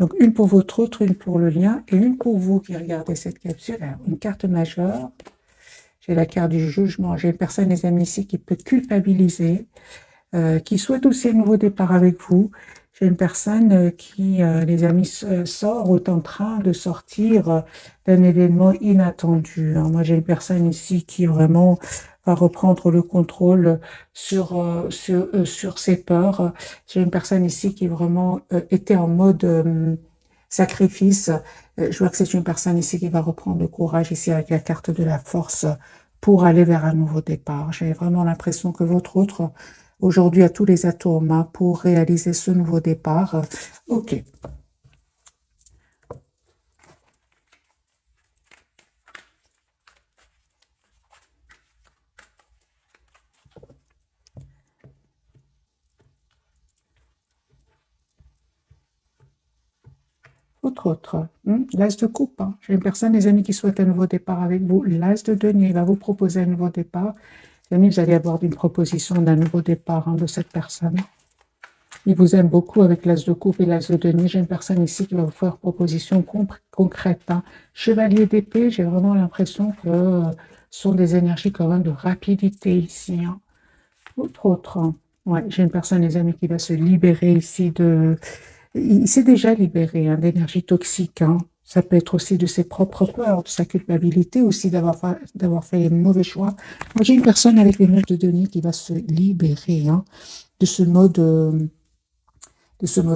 Donc, une pour votre autre, une pour le lien, et une pour vous qui regardez cette capsule. Alors, une carte majeure. J'ai la carte du jugement. J'ai une personne, les amis, ici, qui peut culpabiliser, qui souhaite aussi un nouveau départ avec vous. J'ai une personne qui, les amis, sort ou est en train de sortir d'un événement inattendu. Moi, j'ai une personne ici qui vraiment va reprendre le contrôle sur ses peurs. J'ai une personne ici qui vraiment était en mode sacrifice. Je vois que c'est une personne ici qui va reprendre le courage ici avec la carte de la force pour aller vers un nouveau départ. J'ai vraiment l'impression que votre autre aujourd'hui a tous les atouts en main pour réaliser ce nouveau départ. Ok. Autre. L'as de coupe. J'ai une personne, les amis, qui souhaite un nouveau départ avec vous. L'as de denier va vous proposer un nouveau départ. Les amis, vous allez avoir une proposition d'un nouveau départ de cette personne. Il vous aime beaucoup avec l'as de coupe et l'as de denier. J'ai une personne ici qui va vous faire proposition concrète. Chevalier d'épée, j'ai vraiment l'impression que ce sont des énergies quand même de rapidité ici. Autre. Ouais, j'ai une personne, les amis, qui va se libérer ici de... Il s'est déjà libéré d'énergie toxique. Ça peut être aussi de ses propres peurs, de sa culpabilité aussi d'avoir fait les mauvais choix. Moi, j'ai une personne avec les 9 de denier qui va se libérer de ce mode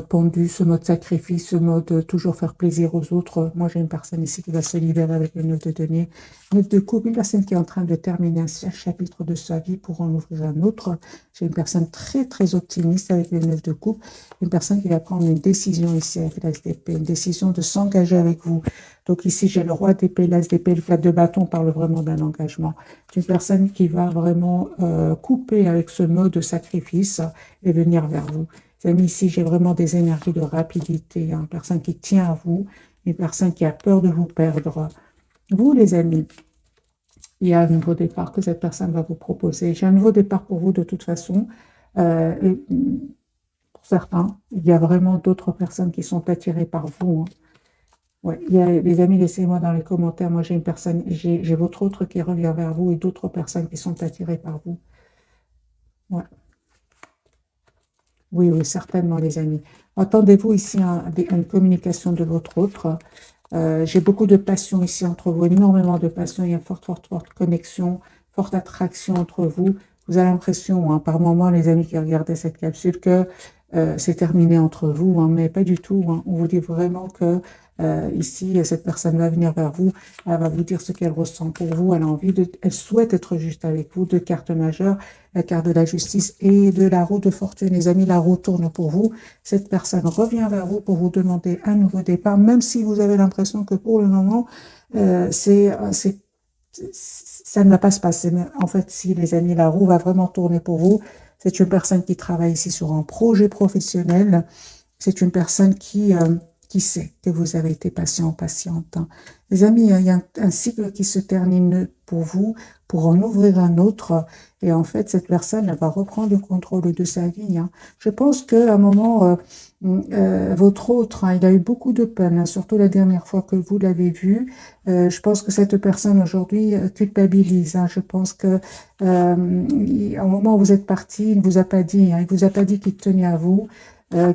pendu, ce mode sacrifice, ce mode toujours faire plaisir aux autres. Moi, j'ai une personne ici qui va se libérer avec le 9 de denier. 9 de coupe, une personne qui est en train de terminer un chapitre de sa vie pour en ouvrir un autre. J'ai une personne très, très optimiste avec le 9 de coupe. Une personne qui va prendre une décision ici avec l'as d'épée, une décision de s'engager avec vous. Donc ici, j'ai le roi d'épée, l'as d'épée, le 4 de bâton parle vraiment d'un engagement. C'est une personne qui va vraiment couper avec ce mode de sacrifice et venir vers vous. Amis, ici, j'ai vraiment des énergies de rapidité, une personne qui tient à vous, une personne qui a peur de vous perdre. Vous, les amis, il y a un nouveau départ que cette personne va vous proposer. J'ai un nouveau départ pour vous de toute façon. Et pour certains, il y a vraiment d'autres personnes qui sont attirées par vous. Ouais, les amis, laissez-moi dans les commentaires. Moi, j'ai une personne, j'ai votre autre qui revient vers vous et d'autres personnes qui sont attirées par vous. Ouais. Oui, oui, certainement, les amis. Attendez-vous ici une communication de votre autre. J'ai beaucoup de passion ici entre vous, énormément de passion. Il y a une forte, forte, forte connexion, forte attraction entre vous. Vous avez l'impression, par moments, les amis qui regardaient cette capsule, que c'est terminé entre vous, mais pas du tout. On vous dit vraiment que ici, cette personne va venir vers vous, elle va vous dire ce qu'elle ressent pour vous, elle souhaite être juste avec vous. Deux cartes majeures, la carte de la justice et de la roue de fortune. Les amis, la roue tourne pour vous. Cette personne revient vers vous pour vous demander un nouveau départ, même si vous avez l'impression que pour le moment, ça ne va pas se passer. Mais en fait, si les amis, la roue va vraiment tourner pour vous. C'est une personne qui travaille ici sur un projet professionnel. C'est une personne qui sait que vous avez été patient, patiente. Les amis, il y a un cycle qui se termine pour vous, pour en ouvrir un autre. Et en fait, cette personne elle va reprendre le contrôle de sa vie. Je pense qu'à un moment, votre autre, il a eu beaucoup de peine, surtout la dernière fois que vous l'avez vu. Je pense que cette personne aujourd'hui culpabilise. Je pense que au moment où vous êtes parti, il ne vous a pas dit, il vous a pas dit qu'il tenait à vous,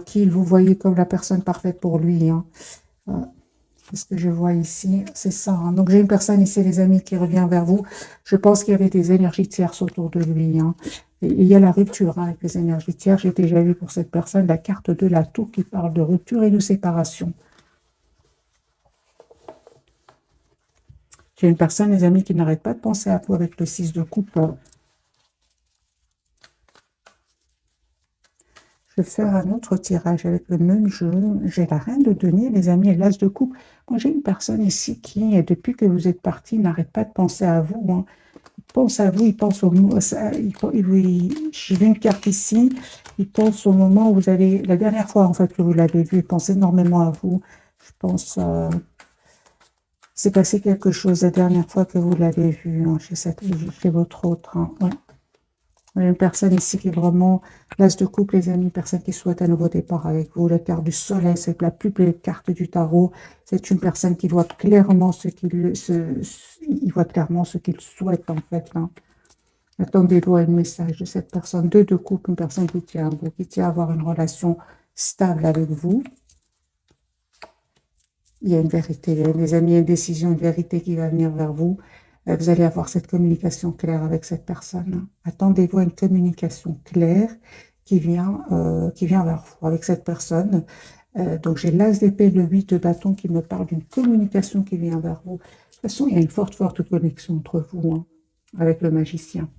qu'il vous voyait comme la personne parfaite pour lui. Ce que je vois ici, c'est ça. Donc, j'ai une personne ici, les amis, qui revient vers vous. Je pense qu'il y avait des énergies tierces autour de lui. Et il y a la rupture avec les énergies tierces. J'ai déjà vu pour cette personne la carte de la tour qui parle de rupture et de séparation. J'ai une personne, les amis, qui n'arrête pas de penser à vous avec le 6 de coupe. Je vais faire un autre tirage avec le même jeu. J'ai la reine de denier, les amis, et l'as de coupe. Moi, j'ai une personne ici qui, depuis que vous êtes parti, n'arrête pas de penser à vous. Il pense à vous, il pense au moment. J'ai vu une carte ici. Il pense au moment où vous allez. La dernière fois, en fait, que vous l'avez vu, il pense énormément à vous. Je pense. C'est passé quelque chose la dernière fois que vous l'avez vu chez votre autre. Ouais. Une personne ici qui est vraiment l'as de coupe, les amis, une personne qui souhaite un nouveau départ avec vous. La carte du soleil, c'est la plus belle carte du tarot. C'est une personne qui voit clairement il voit clairement ce qu'il souhaite en fait, hein. Attendez-vous à un message de cette personne. Deux de coupe, une personne qui tient à vous, qui tient à avoir une relation stable avec vous. Il y a une vérité, les amis, une décision, une vérité qui va venir vers vous. Vous allez avoir cette communication claire avec cette personne. Attendez-vous à une communication claire qui vient vers vous avec cette personne. Donc, j'ai l'as d'épée, le 8 de bâton qui me parle d'une communication qui vient vers vous. De toute façon, il y a une forte connexion entre vous, hein, avec le magicien.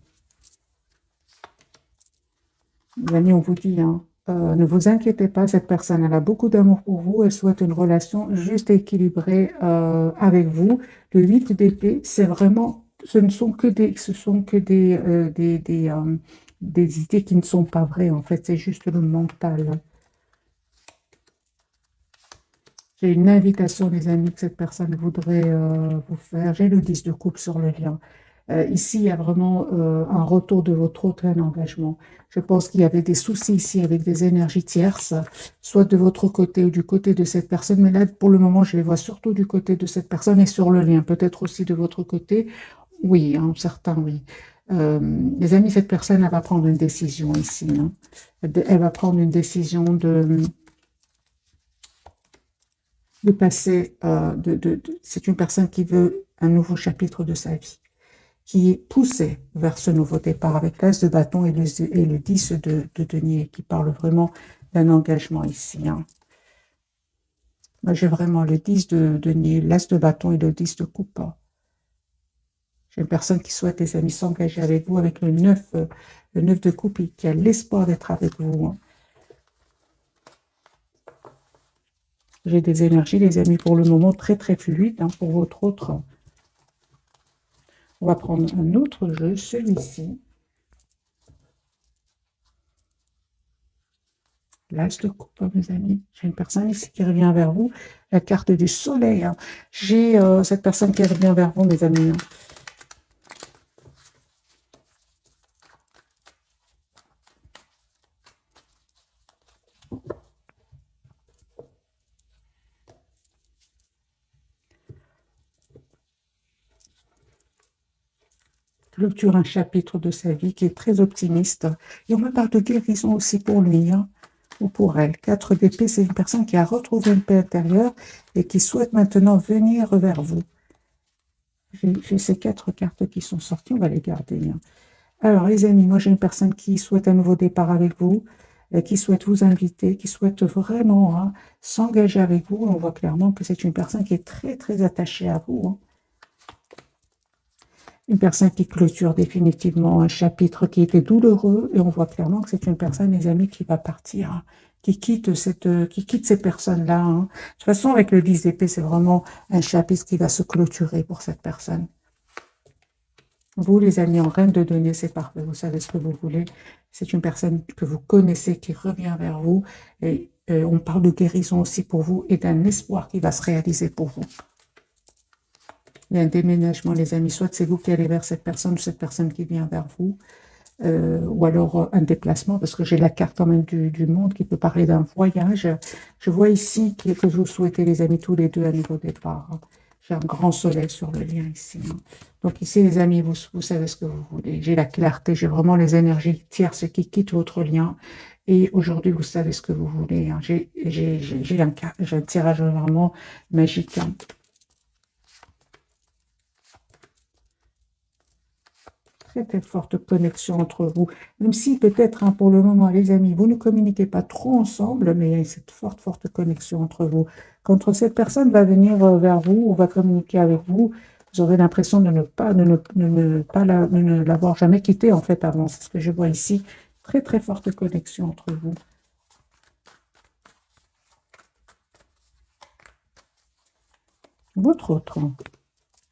Les amis, on vous dit, hein, ne vous inquiétez pas, cette personne, elle a beaucoup d'amour pour vous, elle souhaite une relation juste et équilibrée avec vous. Le 8 d'épée, c'est vraiment, ce sont que des idées qui ne sont pas vraies, en fait, c'est juste le mental. J'ai une invitation, les amis, que cette personne voudrait vous faire. J'ai le 10 de coupe sur le lien. Ici, il y a vraiment un retour de votre autre, un engagement. Je pense qu'il y avait des soucis ici avec des énergies tierces, soit de votre côté ou du côté de cette personne. Mais là, pour le moment, je les vois surtout du côté de cette personne et sur le lien. Peut-être aussi de votre côté. Oui, hein, certain, oui. Les amis, cette personne, elle va prendre une décision ici, hein. Elle va prendre une décision de passer, c'est une personne qui veut un nouveau chapitre de sa vie, qui est poussée vers ce nouveau départ avec l'as de bâton et le 10 de denier, qui parle vraiment d'un engagement ici, hein. Moi, j'ai vraiment le 10 de denier, l'as de bâton et le 10 de coupe. J'ai une personne qui souhaite, les amis, s'engager avec vous avec le 9 de coupe et qui a l'espoir d'être avec vous, hein. J'ai des énergies, les amis, pour le moment très très fluides, hein, pour votre autre. On va prendre un autre jeu, celui-ci. L'as de coupe, mes amis. J'ai une personne ici qui revient vers vous. La carte du soleil, hein. J'ai cette personne qui revient vers vous, mes amis, hein. Clôture un chapitre de sa vie qui est très optimiste. Et on me parle de guérison aussi pour lui, hein, ou pour elle. 4 d'épée, c'est une personne qui a retrouvé une paix intérieure et qui souhaite maintenant venir vers vous. J'ai ces 4 cartes qui sont sorties, on va les garder, hein. Alors, les amis, moi, j'ai une personne qui souhaite un nouveau départ avec vous, qui souhaite vous inviter, qui souhaite vraiment, hein, s'engager avec vous. On voit clairement que c'est une personne qui est très, très attachée à vous, hein. Une personne qui clôture définitivement un chapitre qui était douloureux, et on voit clairement que c'est une personne, les amis, qui va partir, hein, qui quitte ces personnes-là, hein. De toute façon, avec le 10 d'épée, c'est vraiment un chapitre qui va se clôturer pour cette personne. Vous, les amis, en reine de denier, c'est parfait. Vous savez ce que vous voulez. C'est une personne que vous connaissez qui revient vers vous. Et on parle de guérison aussi pour vous et d'un espoir qui va se réaliser pour vous. Il y a un déménagement, les amis. Soit c'est vous qui allez vers cette personne ou cette personne qui vient vers vous. Ou alors un déplacement, parce que j'ai la carte quand même du monde qui peut parler d'un voyage. Je vois ici que vous souhaitez, les amis, tous les deux un nouveau départ, hein. J'ai un grand soleil sur le lien ici, hein. Donc ici, les amis, vous savez ce que vous voulez. J'ai la clarté, j'ai vraiment les énergies tierces qui quittent votre lien. Et aujourd'hui, vous savez ce que vous voulez, hein. J'ai un tirage vraiment magique, hein. Très très forte connexion entre vous. Même si peut-être, hein, pour le moment, les amis, vous ne communiquez pas trop ensemble, mais il y a cette forte connexion entre vous. Quand cette personne va venir vers vous ou va communiquer avec vous, vous aurez l'impression de ne l'avoir jamais quitté en fait avant. C'est ce que je vois ici. Très très forte connexion entre vous. Votre autre, hein,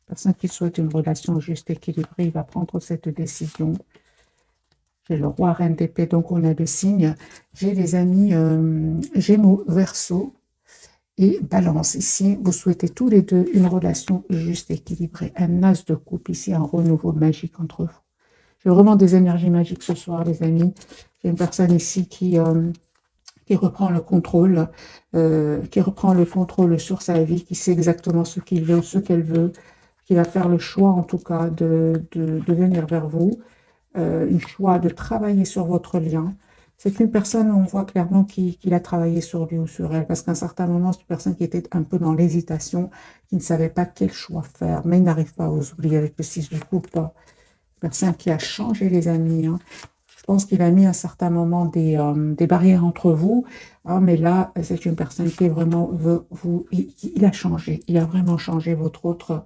personne qui souhaite une relation juste équilibrée, il va prendre cette décision. J'ai le roi, reine d'épée, donc on a le signe. J'ai les amis Gémeaux, Verseau et Balance. Ici, vous souhaitez tous les deux une relation juste équilibrée. Un as de coupe, ici un renouveau magique entre vous. J'ai vraiment des énergies magiques ce soir, les amis. J'ai une personne ici qui reprend le contrôle, sur sa vie, qui sait exactement ce qu'il veut ou ce qu'elle veut, qui va faire le choix en tout cas de venir vers vous, un choix de travailler sur votre lien. C'est une personne, on voit clairement qu'il a travaillé sur lui ou sur elle, parce qu'à un certain moment, c'est une personne qui était un peu dans l'hésitation, qui ne savait pas quel choix faire, mais il n'arrive pas à oublier avec le 6 de coupe. Une personne qui a changé, les amis, hein. Je pense qu'il a mis à un certain moment des barrières entre vous, hein, mais là, c'est une personne qui est vraiment veut vous. Il a changé, il a vraiment changé votre autre.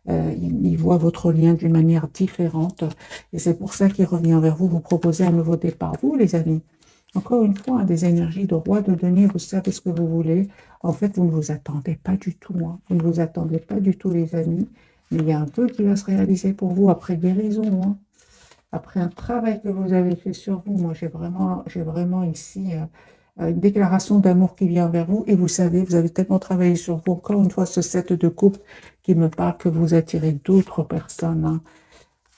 Il voit votre lien d'une manière différente, et c'est pour ça qu'il revient vers vous, vous proposer un nouveau départ. Vous, les amis, encore une fois, hein, des énergies de roi de denier, vous savez ce que vous voulez. En fait, vous ne vous attendez pas du tout, hein. Vous ne vous attendez pas du tout, les amis, mais il y a un peu qui va se réaliser pour vous après guérison, hein. Après un travail que vous avez fait sur vous. Moi, j'ai vraiment ici une déclaration d'amour qui vient vers vous. Et vous savez, vous avez tellement travaillé sur vous. Encore une fois, ce 7 de coupe qui me parle que vous attirez d'autres personnes, hein.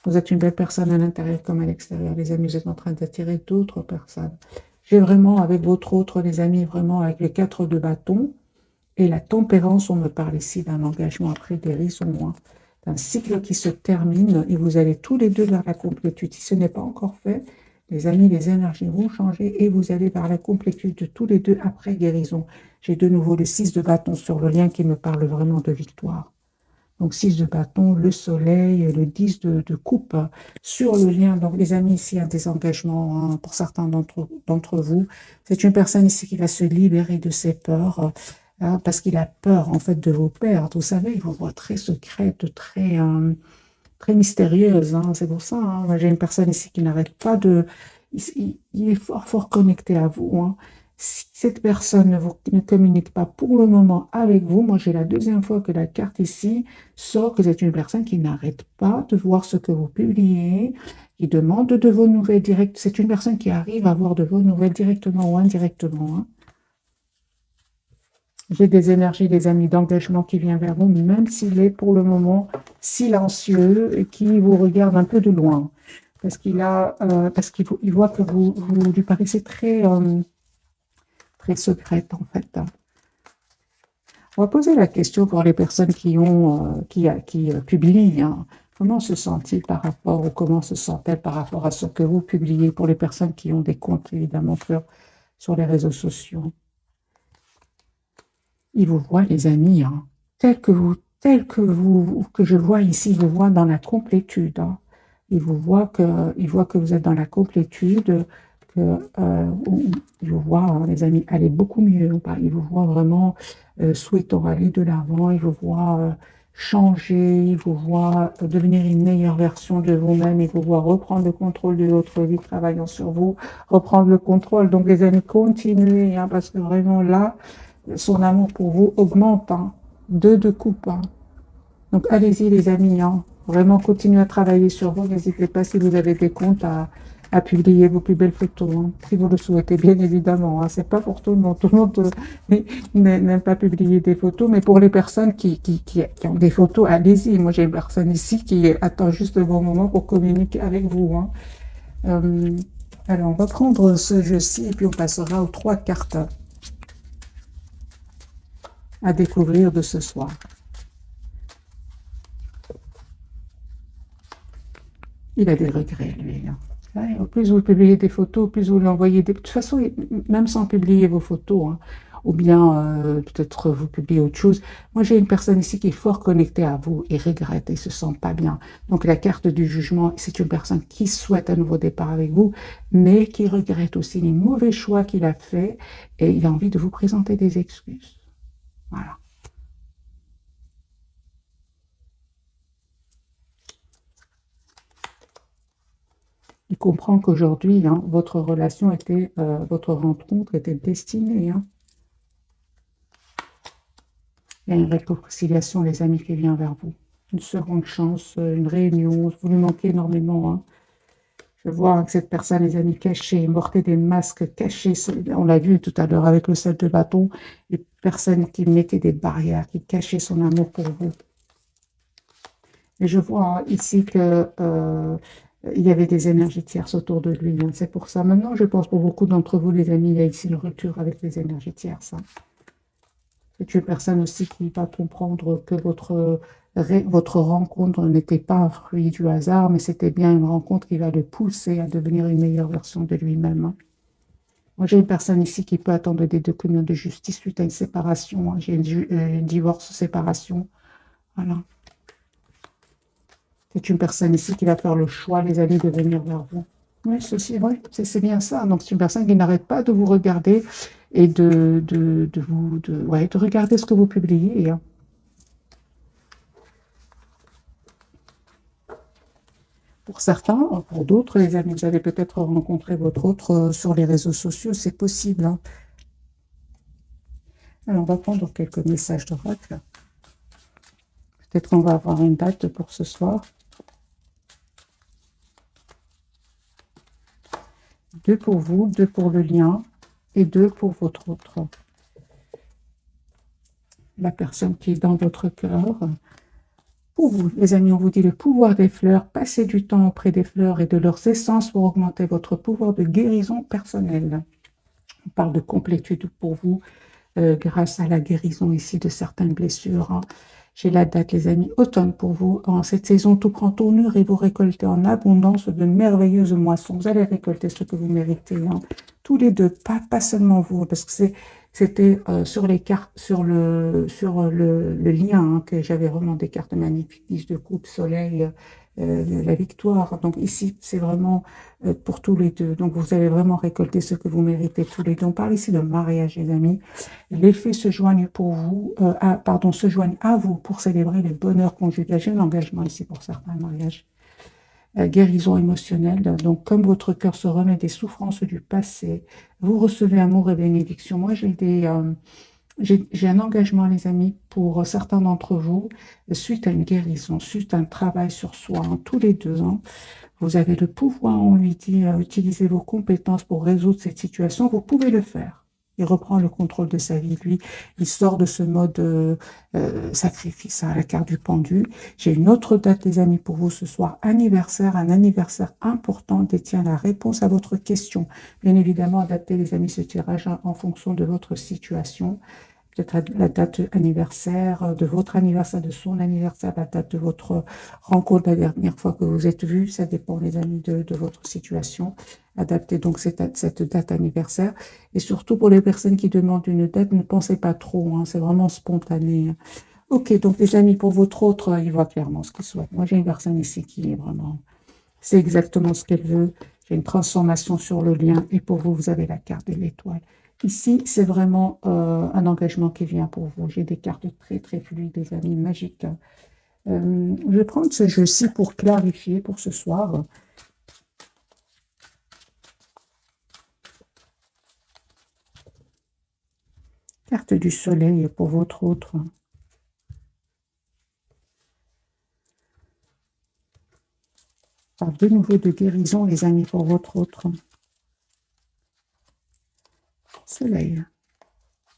Vous êtes une belle personne à l'intérieur comme à l'extérieur, les amis. Vous êtes en train d'attirer d'autres personnes. J'ai vraiment, avec votre autre, les amis, vraiment avec les 4 de bâton et la tempérance, on me parle ici d'un engagement après guérison, hein, d'un cycle qui se termine et vous allez tous les deux vers la complétude. Si ce n'est pas encore fait, les amis, les énergies vont changer et vous allez vers la complétude de tous les deux après guérison. J'ai de nouveau le 6 de bâton sur le lien qui me parle vraiment de victoire. Donc 6 de bâton, le soleil, le 10 de coupe sur le lien. Donc les amis, ici, il y a des engagements, hein, pour certains d'entre vous. C'est une personne ici qui va se libérer de ses peurs, hein, parce qu'il a peur en fait de vous perdre. Vous savez, il vous voit très secrète, très mystérieuse, hein. C'est pour ça, hein. Moi, j'ai une personne ici qui n'arrête pas de... Il est fort connecté à vous, hein. Si cette personne ne communique pas pour le moment avec vous, moi j'ai la deuxième fois que la carte ici sort que c'est une personne qui n'arrête pas de voir ce que vous publiez, qui demande de vos nouvelles directes. C'est une personne qui arrive à avoir de vos nouvelles directement ou indirectement, hein. J'ai des énergies, des amis d'engagement qui viennent vers vous, même s'il est pour le moment silencieux et qui vous regarde un peu de loin. Parce qu'il voit que vous lui paraissez très secrète, en fait. On va poser la question pour les personnes qui publient, hein. Comment se sent-il par rapport, ou comment se sent-elle par rapport à ce que vous publiez pour les personnes qui ont des comptes, évidemment, sur les réseaux sociaux? Il vous voit, les amis, hein, que je vois ici, il vous voit dans la complétude, hein. Il voit que vous êtes dans la complétude, il vous voit, hein, les amis, aller beaucoup mieux. Il vous voit vraiment souhaitant aller de l'avant, il vous voit changer, il vous voit devenir une meilleure version de vous-même, il vous voit reprendre le contrôle de votre vie, travaillant sur vous, reprendre le contrôle. Donc, les amis, continuez, hein, parce que vraiment là, son amour pour vous augmente, hein. 2 de coupe, hein. Donc, allez-y, les amis, hein. Vraiment, continuez à travailler sur vous. N'hésitez pas, si vous avez des comptes, à publier vos plus belles photos, hein, si vous le souhaitez, bien évidemment, hein. C'est pas pour tout le monde. Tout le monde n'aime pas publier des photos, mais pour les personnes qui ont des photos, allez-y. Moi, j'ai une personne ici qui attend juste le bon moment pour communiquer avec vous, hein. Alors, on va prendre ce jeu-ci et puis on passera aux 3 cartes à découvrir de ce soir. Il a des regrets, lui, hein. Ouais, au plus vous publiez des photos, plus vous lui envoyez des... De toute façon, même sans publier vos photos, hein, ou bien peut-être vous publiez autre chose. Moi, j'ai une personne ici qui est fort connectée à vous et regrette et se sent pas bien. Donc, la carte du jugement, c'est une personne qui souhaite un nouveau départ avec vous, mais qui regrette aussi les mauvais choix qu'il a faits et il a envie de vous présenter des excuses. Voilà. Il comprend qu'aujourd'hui, hein, votre rencontre était destinée, hein. Il y a une réconciliation, les amis, qui vient vers vous. Une seconde chance, une réunion. Vous lui manquez énormément, hein. Je vois, hein, que cette personne, les amis, cachée, portait des masques cachés. On l'a vu tout à l'heure avec le 7 de bâton. Les personnes qui mettaient des barrières, qui cachaient son amour pour vous. Et je vois, hein, ici que il y avait des énergies tierces autour de lui, hein. C'est pour ça. Maintenant, je pense pour beaucoup d'entre vous, les amis, il y a ici une rupture avec les énergies tierces, hein. C'est une personne aussi qui va comprendre que votre rencontre n'était pas un fruit du hasard, mais c'était bien une rencontre qui va le pousser à devenir une meilleure version de lui-même, hein. Moi, j'ai une personne ici qui peut attendre des documents de justice suite à une séparation, hein. J'ai une divorce, séparation. Voilà. C'est une personne ici qui va faire le choix, les amis, de venir vers vous. Oui, ceci, oui, c'est bien ça. Donc, c'est une personne qui n'arrête pas de vous regarder et de regarder ce que vous publiez, hein. Pour certains, pour d'autres, les amis, vous avez peut-être rencontré votre autre sur les réseaux sociaux, c'est possible, hein. Alors, on va prendre quelques messages d'oracle. Peut-être qu'on va avoir une date pour ce soir. 2 pour vous, 2 pour le lien et 2 pour votre autre. La personne qui est dans votre cœur. Pour vous, les amis, on vous dit le pouvoir des fleurs. Passez du temps auprès des fleurs et de leurs essences pour augmenter votre pouvoir de guérison personnelle. On parle de complétude pour vous grâce à la guérison ici de certaines blessures, hein. J'ai la date, les amis, automne pour vous. En cette saison, tout prend tournure et vous récoltez en abondance de merveilleuses moissons. Vous allez récolter ce que vous méritez, hein. Tous les deux, pas seulement vous, parce que c'était sur les cartes, sur le lien, hein, que j'avais vraiment des cartes magnifiques, 10 de coupe, soleil, la victoire. Donc ici, c'est vraiment pour tous les deux. Donc vous allez vraiment récolter ce que vous méritez tous les deux. On parle ici de mariage, les amis. Les fées se joignent pour vous, se joignent à vous pour célébrer le bonheur conjugal. J'ai un engagement ici pour certains mariages. Guérison émotionnelle. Donc, comme votre cœur se remet des souffrances du passé, vous recevez amour et bénédiction. Moi, j'ai un engagement, les amis, pour certains d'entre vous, suite à une guérison, suite à un travail sur soi, hein, tous les 2 ans. Vous avez le pouvoir, on lui dit, utiliser vos compétences pour résoudre cette situation. Vous pouvez le faire. Il reprend le contrôle de sa vie, lui. Il sort de ce mode sacrifice, à la carte du pendu. J'ai une autre date, les amis, pour vous ce soir. Anniversaire, un anniversaire important détient la réponse à votre question. Bien évidemment, adaptez, les amis, ce tirage en fonction de votre situation. Peut-être la date anniversaire, de votre anniversaire, de son anniversaire, la date de votre rencontre la dernière fois que vous êtes vus. Ça dépend, les amis, de votre situation. Adaptez donc cette date anniversaire. Et surtout, pour les personnes qui demandent une date, ne pensez pas trop, hein, c'est vraiment spontané, hein. Ok, donc les amis, pour votre autre, il voit clairement ce qu'il souhaite. Moi, j'ai une personne ici qui est vraiment... C'est exactement ce qu'elle veut. J'ai une transformation sur le lien. Et pour vous, vous avez la carte de l'étoile. Ici, c'est vraiment un engagement qui vient pour vous. J'ai des cartes très, très fluides, des amis, magiques. Je vais prendre ce jeu-ci pour clarifier pour ce soir. Carte du soleil pour votre autre. Parle de nouveau de guérison, les amis, pour votre autre. Soleil.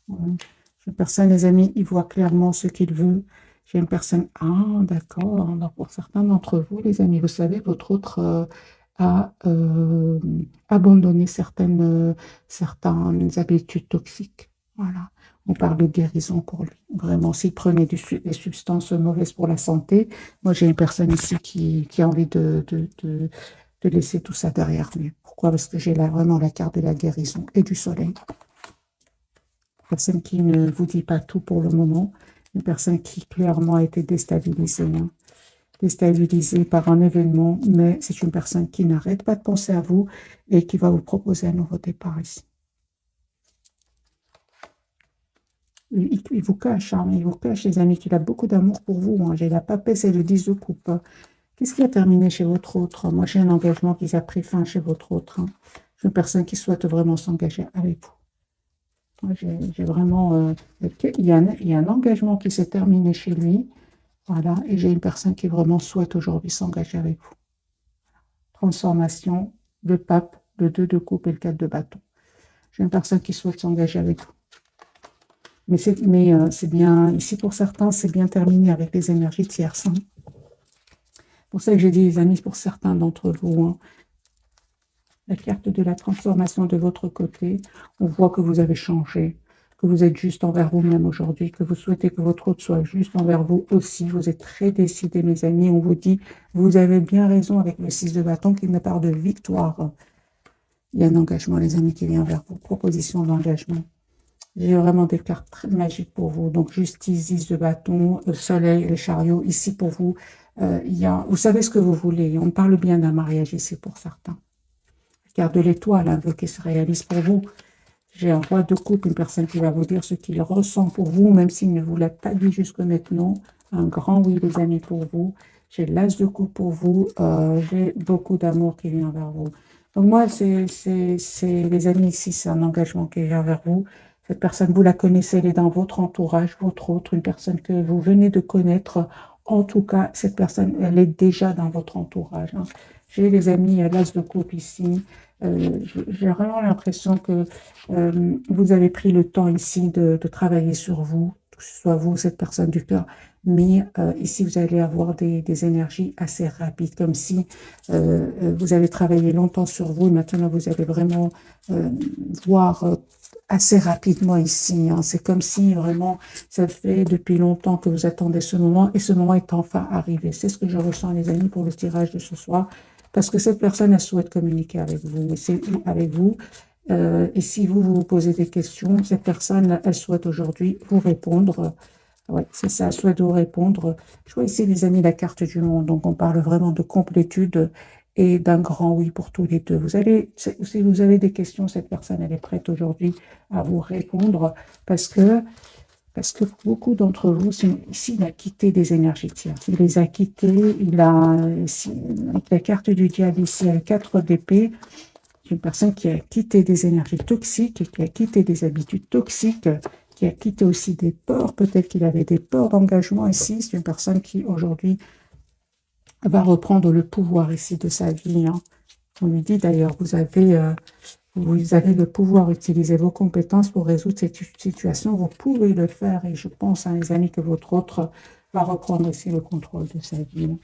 Ouais. Une personne, les amis, il voit clairement ce qu'il veut. J'ai une personne, ah, d'accord. Alors, pour certains d'entre vous, les amis, vous savez, votre autre a abandonné certaines habitudes toxiques. Voilà. On parle de guérison pour lui. Vraiment, s'il prenait des substances mauvaises pour la santé, moi, j'ai une personne ici qui a envie de laisser tout ça derrière lui. Pourquoi? Parce que j'ai vraiment la carte de la guérison et du soleil. Personne qui ne vous dit pas tout pour le moment, une personne qui clairement a été déstabilisée, hein, déstabilisée par un événement, mais c'est une personne qui n'arrête pas de penser à vous et qui va vous proposer un nouveau départ ici. Il vous cache, hein, il vous cache, les amis, qu'il a beaucoup d'amour pour vous, hein. J'ai la papesse et le 10 de coupe. Qu'est-ce qui a terminé chez votre autre? Moi, j'ai un engagement qui a pris fin chez votre autre, hein. J'ai une personne qui souhaite vraiment s'engager avec vous. J'ai vraiment... il y a un engagement qui s'est terminé chez lui. Voilà. Et j'ai une personne qui vraiment souhaite aujourd'hui s'engager avec vous. Transformation, le pape, le 2 de coupe et le 4 de bâton. J'ai une personne qui souhaite s'engager avec vous. Mais c'est bien... Ici, pour certains, c'est bien terminé avec les énergies tierces, hein. pour ça que j'ai dit, les amis, pour certains d'entre vous, hein, la carte de la transformation de votre côté, on voit que vous avez changé, que vous êtes juste envers vous-même aujourd'hui, que vous souhaitez que votre autre soit juste envers vous aussi. Vous êtes très décidés, mes amis. On vous dit, vous avez bien raison avec le 6 de bâton qui me parle de victoire. Il y a un engagement, les amis, qui vient vers vous. Proposition d'engagement. J'ai vraiment des cartes très magiques pour vous. Donc, justice, 10 de bâton, soleil, le chariot. Ici, pour vous, vous savez ce que vous voulez. On parle bien d'un mariage ici pour certains. Carte de l'étoile, un vœu qui se réalise pour vous. J'ai un roi de coupe, une personne qui va vous dire ce qu'il ressent pour vous, même s'il ne vous l'a pas dit jusque maintenant. Un grand oui, les amis, pour vous. J'ai l'as de coupe pour vous. J'ai beaucoup d'amour qui vient vers vous. Donc moi, les amis ici, c'est un engagement qui vient vers vous. Cette personne, vous la connaissez, elle est dans votre entourage, votre autre, une personne que vous venez de connaître. En tout cas, cette personne, elle est déjà dans votre entourage. Hein. J'ai les amis, l'as de coupe ici. J'ai vraiment l'impression que vous avez pris le temps ici de travailler sur vous, que ce soit vous, cette personne du cœur, mais ici, vous allez avoir des énergies assez rapides, comme si vous avez travaillé longtemps sur vous et maintenant vous allez vraiment voir assez rapidement ici. Hein. C'est comme si vraiment ça fait depuis longtemps que vous attendez ce moment et ce moment est enfin arrivé. C'est ce que je ressens, les amis, pour le tirage de ce soir. Parce que cette personne, elle souhaite communiquer avec vous. Et c'est avec vous. Et si vous vous posez des questions, cette personne, elle souhaite aujourd'hui vous répondre. Ouais, c'est ça, elle souhaite vous répondre. Je vois ici, les amis, la carte du monde. Donc, on parle vraiment de complétude et d'un grand oui pour tous les deux. Si vous avez des questions, cette personne, elle est prête aujourd'hui à vous répondre parce que beaucoup d'entre vous, ici, il a quitté des énergies tierces. Il les a quittés, ici, avec la carte du diable ici, avec 4 d'épée, c'est une personne qui a quitté des énergies toxiques, qui a quitté des habitudes toxiques, qui a quitté aussi des peurs. Peut-être qu'il avait des peurs d'engagement ici. C'est une personne qui, aujourd'hui, va reprendre le pouvoir ici de sa vie. Hein. On lui dit d'ailleurs, vous avez le pouvoir d'utiliser vos compétences pour résoudre cette situation. Vous pouvez le faire et je pense, hein, les amis, que votre autre va reprendre aussi le contrôle de sa vie.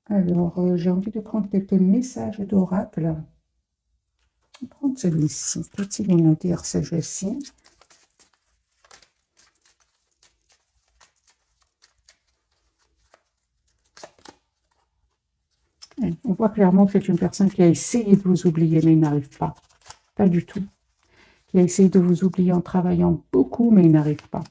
Alors, j'ai envie de prendre quelques messages d'oracle. Je vais prendre celui-ci. Qu'est-il nous dire ce jeu-ci? On voit clairement que c'est une personne qui a essayé de vous oublier, mais il n'arrive pas. Pas du tout. Qui a essayé de vous oublier en travaillant beaucoup, mais il n'arrive pas.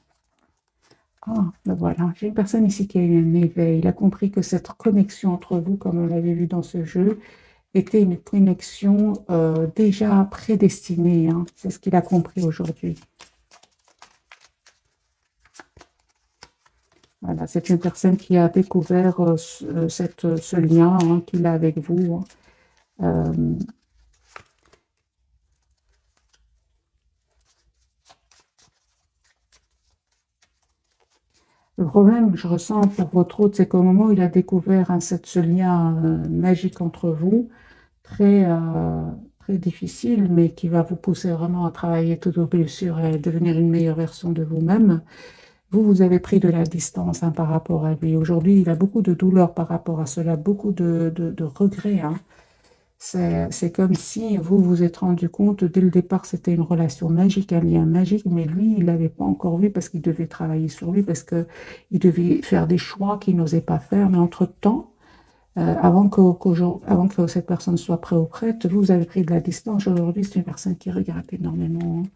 Ah, ben voilà. J'ai une personne ici qui a eu un éveil. Il a compris que cette connexion entre vous, comme on l'avait vu dans ce jeu, était une connexion déjà prédestinée. Hein. C'est ce qu'il a compris aujourd'hui. Voilà, c'est une personne qui a découvert ce lien hein, qu'il a avec vous. Hein. Le problème que je ressens pour votre autre, c'est qu'au moment où il a découvert hein, ce lien magique entre vous, très, très difficile, mais qui va vous pousser vraiment à travailler toutes vos blessures et à devenir une meilleure version de vous-même, vous avez pris de la distance hein, par rapport à lui. Aujourd'hui, il a beaucoup de douleur par rapport à cela, beaucoup de regrets. Hein. C'est comme si vous vous êtes rendu compte, dès le départ, c'était une relation magique, un lien magique, mais lui, il l'avait pas encore vu parce qu'il devait travailler sur lui, parce qu'il devait faire des choix qu'il n'osait pas faire. Mais entre-temps, avant que cette personne soit prête ou prête, vous avez pris de la distance. Aujourd'hui, c'est une personne qui regrette énormément. Hein.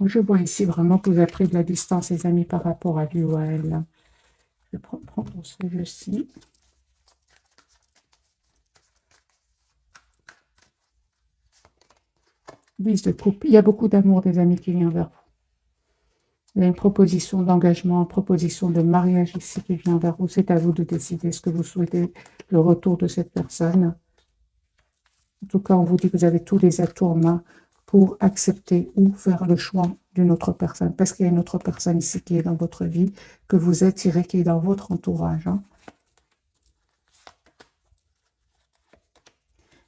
Je vois ici vraiment que vous avez pris de la distance, les amis, par rapport à lui ou à elle. Je vais prendre ce jeu-ci. Lise de coupe. Il y a beaucoup d'amour des amis qui vient vers vous. Il y a une proposition d'engagement, une proposition de mariage ici qui vient vers vous. C'est à vous de décider ce que vous souhaitez, le retour de cette personne. En tout cas, on vous dit que vous avez tous les atouts en main pour accepter ou faire le choix d'une autre personne. Parce qu'il y a une autre personne ici qui est dans votre vie, que vous attirez, qui est dans votre entourage. Hein.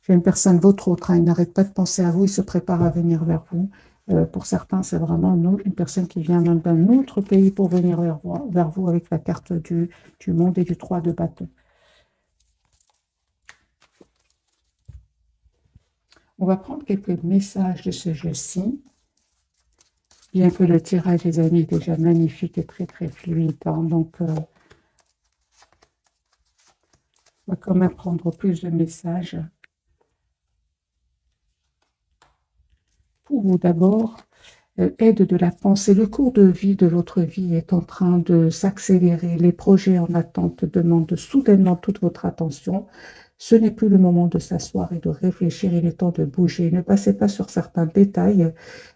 J'ai une personne, votre autre, hein, il n'arrête pas de penser à vous, il se prépare à venir vers vous. Pour certains, c'est vraiment une personne qui vient même d'un autre pays pour venir vers vous avec la carte du monde et du 3 de bâton. On va prendre quelques messages de ce jeu-ci. Bien que le tirage, les amis, est déjà magnifique et très, très fluide. Hein, donc, on va quand même prendre plus de messages. Pour vous, d'abord, aide de la pensée. Le cours de vie de votre vie est en train de s'accélérer. Les projets en attente demandent soudainement toute votre attention. Ce n'est plus le moment de s'asseoir et de réfléchir, il est temps de bouger. Ne passez pas sur certains détails.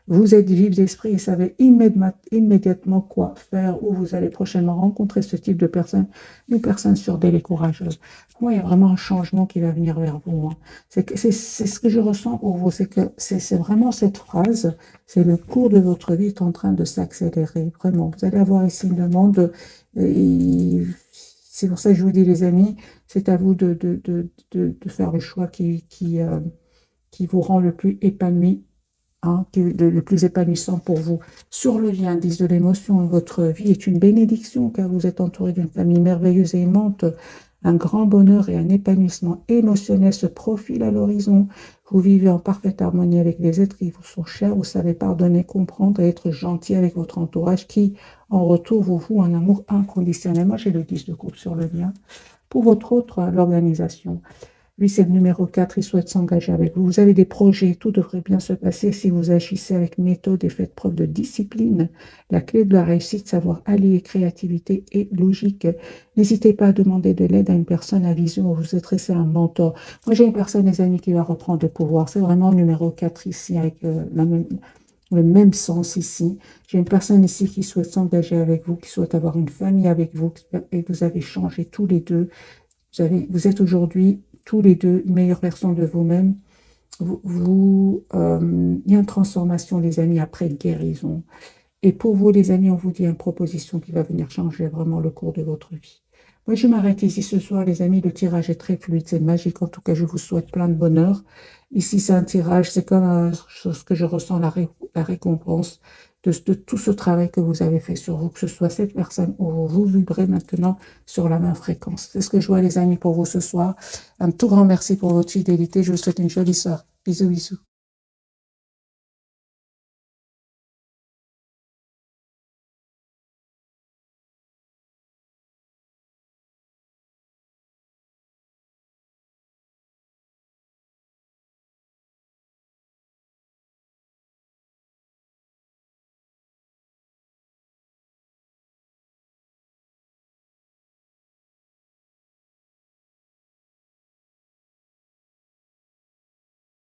Vous êtes vif d'esprit et savez immédiatement quoi faire, ou vous allez prochainement rencontrer ce type de personne, une personne surdelle et courageuse. Pour moi, il y a vraiment un changement qui va venir vers vous. Hein. C'est ce que je ressens pour vous, c'est que c'est vraiment cette phrase, c'est le cours de votre vie est en train de s'accélérer, vraiment. Vous allez avoir ici une demande, c'est pour ça que je vous dis, les amis, c'est à vous de faire le choix qui vous rend le plus épanoui, hein, le plus épanouissant pour vous. Sur le lien, indice de l'émotion, votre vie est une bénédiction car vous êtes entouré d'une famille merveilleuse et aimante. Un grand bonheur et un épanouissement émotionnel se profilent à l'horizon. Vous vivez en parfaite harmonie avec les êtres qui vous sont chers. Vous savez pardonner, comprendre et être gentil avec votre entourage qui, en retour, vous voue un amour inconditionnel. Moi, j'ai le 10 de coupe sur le lien. Pour votre autre, l'organisation. Lui, c'est le numéro 4, il souhaite s'engager avec vous. Vous avez des projets, tout devrait bien se passer si vous agissez avec méthode et faites preuve de discipline. La clé de la réussite, savoir allier créativité et logique. N'hésitez pas à demander de l'aide à une personne à vision ou vous adresser à un mentor. Moi, j'ai une personne, les amis, qui va reprendre le pouvoir. C'est vraiment le numéro 4 ici, avec le même sens ici. J'ai une personne ici qui souhaite s'engager avec vous, qui souhaite avoir une famille avec vous, et vous avez changé tous les deux. Vous êtes aujourd'hui tous les deux une meilleure version de vous-même. Il y a une transformation, les amis, après guérison. Et pour vous, les amis, on vous dit une proposition qui va venir changer vraiment le cours de votre vie. Moi, je m'arrête ici ce soir, les amis. Le tirage est très fluide, c'est magique. En tout cas, je vous souhaite plein de bonheur. Ici, c'est un tirage, c'est comme ce que je ressens, la récompense de tout ce travail que vous avez fait sur vous, que ce soit cette personne ou vous vibrez maintenant sur la même fréquence. C'est ce que je vois, les amis, pour vous ce soir. Un tout grand merci pour votre fidélité. Je vous souhaite une jolie soirée. Bisous, bisous.